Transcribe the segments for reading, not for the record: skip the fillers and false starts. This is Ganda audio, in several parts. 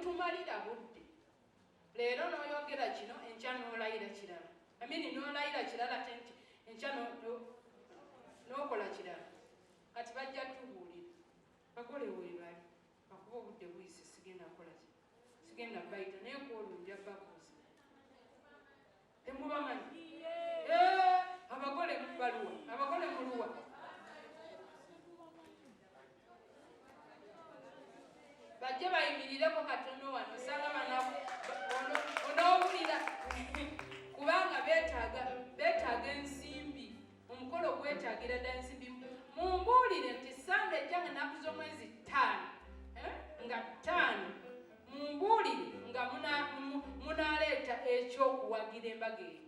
temutumalira budde. Leero n'oyogera kino enkya n'olayira kirala. Amini n'olayira kirala tenti enkya n'okola kirala. Kati bajja tubuulira. Bakole weebali. Bakuba obudde buyise sigenda kukola ki. Sigenda bayita naye kwolunja babuuza. Temubamanyi. Abagole mu baluwa. Abagole mu luwa. Bajja bayimirireko katono wano osanga banaku onoowulira kubanga beetaaga ensimbi. Omukolo gwetaagira ddala ensimbi. Mumbuulire nti Sande ejjange ennaku z'omwezi 5 nga 5 mumbuulire nga munaaleeta ekyokuwagira embaga eyo.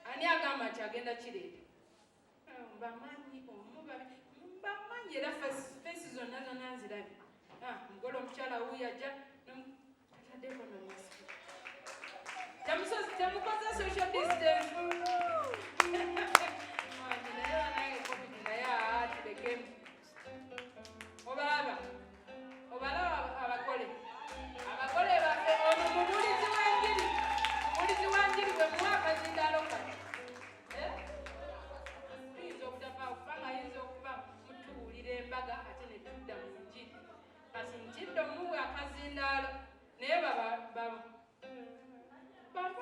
Ani agamba nti agenda kireeta? Mbamanyi mbamanyi era feesi zonna zonna nzirabye. Mugole omukyala wuuyo ajja ataddeko nomasiki. Temukoze social distance. Naye banange covid naye tulekemu. Obalaba abagole baffe ono mubulizi w'enjiri bwe muwa akazindaalo kati. Tuyinza obutavaawo kubanga ayinza okuba mutubuulira embaga ate ne tudda mu njiri. Kati ntidde omuwe akazindaalo naye bafa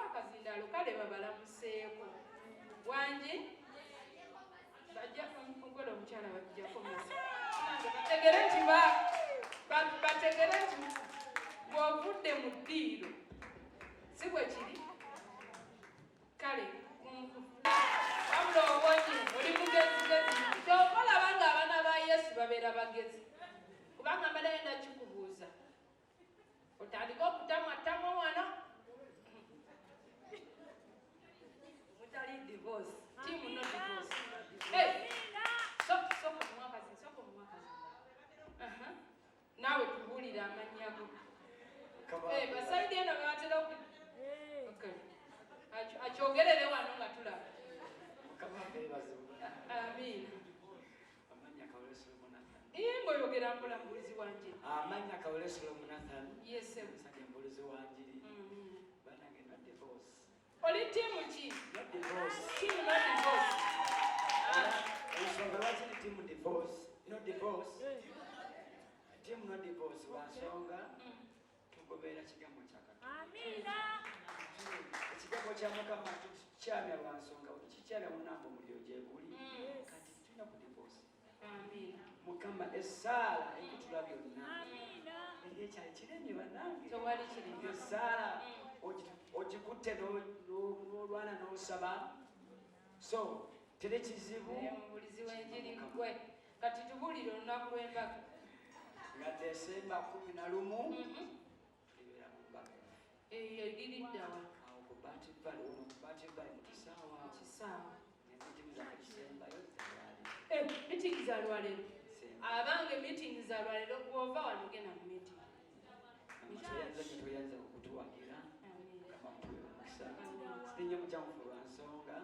akazindaalo kale babalamuseeko. Wangi bajja omugole omukyala bajjako masi. Bategere nti bw'ovudde mu ddiiro si bwe kiri kale wabula obonyi oli mugezigezi tokolaba nga abaana ba Yesu babeera bagezi kubanga mbadde nakikubuuza otandika okutamwatamwa wano mutali divorce tiimu no divorce. Soko mwakazi naawe tubuulira amannya go. Basayidi eno bebatera akyogerere wano nga tulaba. Amiina. Ng'oyogera mbulambulizi wanjiri. Amannya Kawule Solomon. Yes, sir. Mbulizi wanjiri. Banange no divorce. Oli tiimu ki? No divorce. Tiimu no divorce. Ensonga lwaki ni tiimu divorce? No divorce. Tiimu no divorce lwansonga tugoberera kigambo kya Katonda. Amiina. Ekigambo kya Mukama tukikyamya lwansonga kikyamya munango muliro gyeguli. Kati tulina ku divorce. Amiina. Mukama essaala ekutula byonna. Amiina. Ekyali kiremye bannange. Tewali kiremye. Essaala ogikutte n'olwana n'osaba. So tere kizibu. Omubulizi w'enjiri gwe. Kati tubuulire olunaku lw'embaga. Nga Desemba 11 ebeera mu mbaga. Egiriddawa. Awo ku Batibale mu kisaawa. Emitimu za Desemba yo tewali. Mitingi za lwaleero. Abange mitingi za lwaleero bw'ova wano genda mu mitingi. Toyanza okutuwagira. Kamakuwe omukisa. Sirinnya mukyamufu lwa nsonga.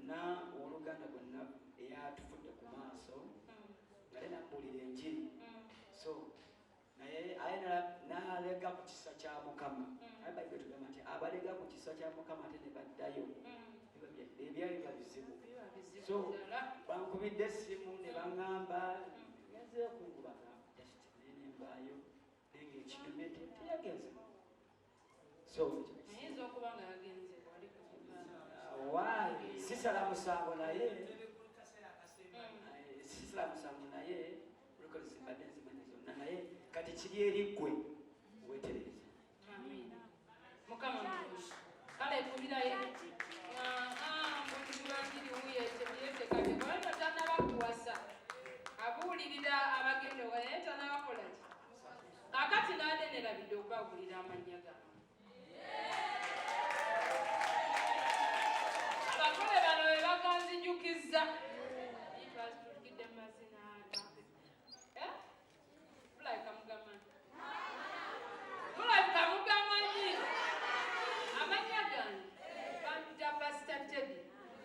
Na oluganda gonna eyatufudde ku maaso. Nga nambuulira enjiri. So naye n'alega ku kisa kya Mukama. Bayibuli tugamba nti abalega ku kisa kya Mukama ate ne baddayo ebyali babizibu. So bankubidde essimu ne baŋŋamba ngenze kungubaga nenembaayo naye ng'ekidume teyagenze. So ayinza okuba nga yagenze wali waayi sisala musango naye zimbadde nzimanyi zonna naye kati kiri eri ggwe weeterereza. Mukama kale kubirayo muliziwanjiri wuyo ekyebyete kati kubanga tanabakuwasa abuulirira abagenda naye tanabakola ki kakati n'anenerabidde okubawulira amannya gano. Abakole bano be baganzijukizza tukidde mazina mulabika mugamanyi amannya gange bampita Pastor Teddy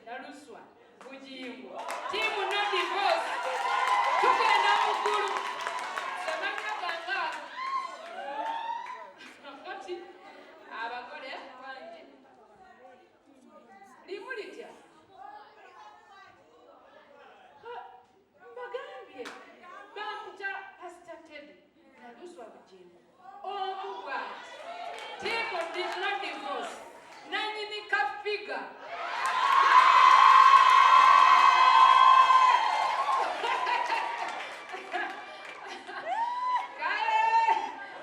Naluswa Bujingo tiimu no divorce tugenda muggulu amannya gange did not divorce. Nanyini kafiga.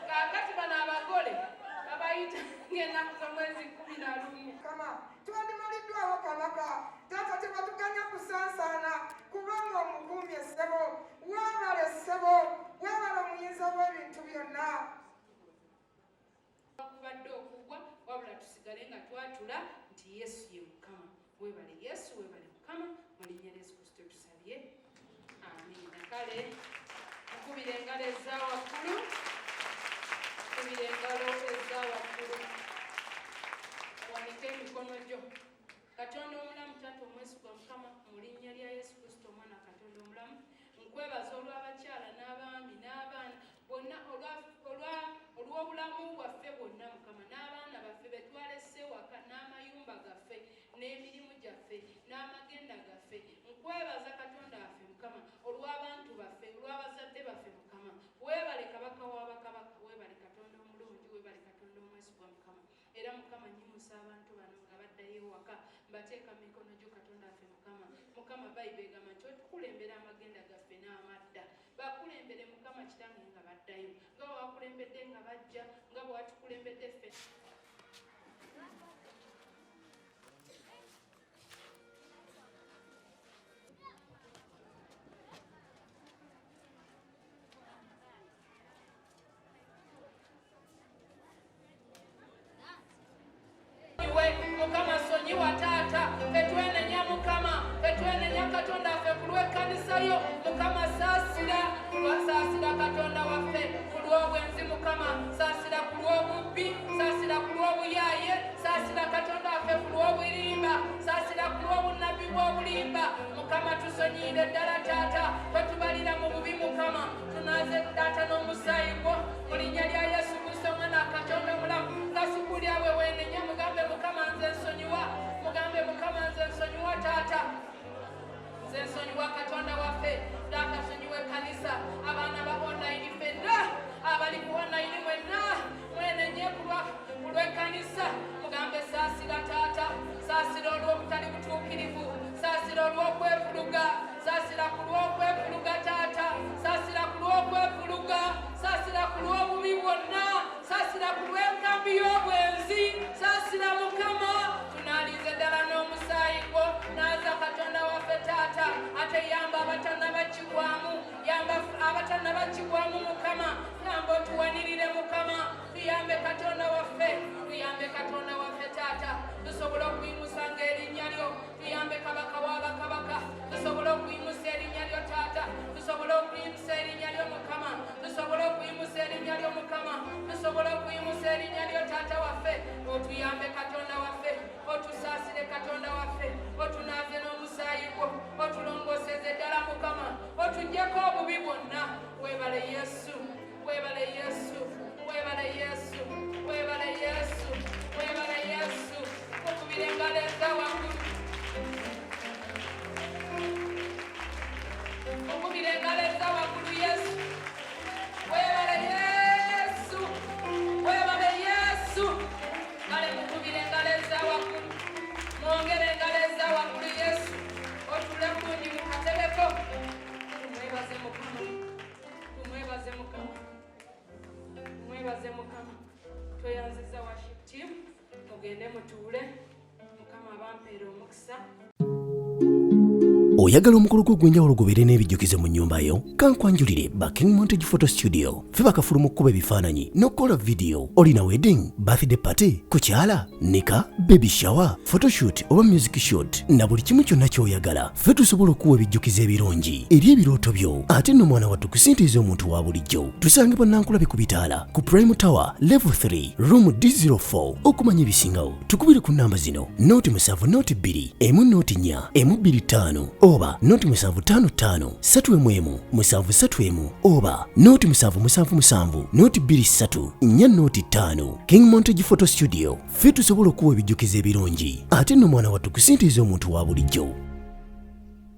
Kakati bana abagole abayita ng'ennaku z'omwezi 11. Kama twandimaliddwawo kabaka taata tebatuganya kusansaana kubanga omukuumye ssebo weebale ssebo weebale omuyinza w'ebintu byonna. Kubadde okugwa wabula tusigale nga twatula nti Yesu ye Mukama. Weebale Yesu, weebale Mukama, mu linnya lya Yesu Kristo tusabye. Amiina. Kale mukubire engalo eza waggulu, mukubire engalo eza waggulu, wanike emikono gyo. Katonda omulamu, Taata omwesigwa Mukama, mu linnya lya Yesu Kristo omwana Katonda omulamu, nkwebaza olw'abakyala n'abaami n'abaana bonna olw'obulamu bwaffe bwonna Mukama, n'abaana baffe be twalese waka, n'amayumba gaffe n'emirimu gyaffe n'amagenda gaffe. Nkwebaza Katonda waffe Mukama olw'abantu baffe, olw'abazadde baffe Mukama. Weebale Kabaka w'abakabaka, weebale Katonda omulungi, weebale Katonda omwesigwa Mukama. Era Mukama nyimusa abantu bano nga baddayo waka, mbateeka mu mikono gyo Katonda waffe Mukama. Mukama Bayibuli egamba nti otukulembera amagenda gaffe n'amadda. Bakulembere Mukama Kitange nga baddayo, nga wakulembedde nga bajja, nga bwatukulembedde ffe. Mukama sonyiwa Taata, fetwenenya Mukama, fetwenenya Katonda waffe ku lw'ekkanisa yo Mukama. Saasira Katonda waffe ku lw'obwenzi Mukama, saasira ku lw'obubbi, saasira ku lw'obuyaaye, saasira Katonda waffe ku lw'obulimba, saasira ku lw'obunnabbi bw'obulimba Mukama. Tusonyiire ddala Taata, twetubalira mu bubi Mukama, tunaaze Taata n'omusaayi gwo mu linnya lya Yesu Kristo omwana Katonda omulamu. Kasukuli awe weenenya mugambe Mukama nze nsonyiwa, mugambe Mukama nze nsonyiwa Taata, nze nsonyiwa Katonda waffe. Taata nsonyiwa ekkanisa, abaana ba online ffenna, abali ku online mwenna mwenenye ku lw'ekkanisa. Mugambe saasira Taata, saasira olw'obutali butuukirivu, saasira olw'okwefuluga, saasira ku lw'okwefuluga Taata, saasira ku lw'okwefuluga, saasira ku lw'obubi bwonna, saasira ku lw'enkambi y'obwenzi, saasira Mukama. Tunaalize ddala n'omusaayi gwo, naaza Katonda waffe Taata, ate yamba abatannabakigwamu, yamba abatannabakigwamu Mukama, yamba otuwanirire Mukama, tuyambe Katonda waffe, tuyambe Katonda waffe Taata, tusobole okuyimusa ng'erinnya lyo, tuyambe Kabaka w'abakabaka, tusobole okuyimusa erinnya lyo Taata, tusobole okuyimusa erinnya lyo Mukama, tusobole okuyimusa erinnya lyo Mukama, tusobole okuyimusa erinnya lyo Taata waffe. Otuyambe Katonda waffe, otusaasire Katonda waffe, otunaaze n'omusaayi gwo, otulongooseze ddala Mukama, otuggyeko obubi bwonna. Weebale Yesu, weebale Yesu, weebale Yesu, weebale Yesu, weebale Yesu. Okubira engalo eza waggulu, okubira engalo eza waggulu Yesu. Weebale Yesu, weebale Yesu. Kale mukubire engalo eza waggulu, mwongere engalo eza waggulu Yesu. Otule bulungi mu katebeko. Tumwebaze Mukama, tumwebaze Mukama, tumwebaze Mukama. Tweyanziza worship team, mugende mutuule. Mukama abampeera omukisa. Oyagala omukolo gw'ogwenjawulo gubeere n'ebijjukizo mu nnyumba yo? Kankwanjulire ba King Montage Photo Studio. Ffe bakafulu mu kkuba ebifaananyi n'okukola video. Olina wedding, birthday party, kukyala, nika, baby shower, photoshoot oba music shoot na buli kimu kyonna ky'oyagala. Ffe tusobola okuwa ebijjukizo ebirungi eri ebirooto byo. Ate nno mwana wattu kusintiiza omuntu wa bulijjo. Tusange bannankulabye ku Bilala, ku Prime Tower, Level 3, Room D04. Okumanya ebisingawo, tukubire ku nnamba zino: 0702 104 125 oba 0755 311 731 oba 0777 223 405. King Montage Photo Studio. Ffe tusobola okuwa ebijjukizo ebirungi ate nno mwana wattu kusintiiza omuntu wa bulijjo.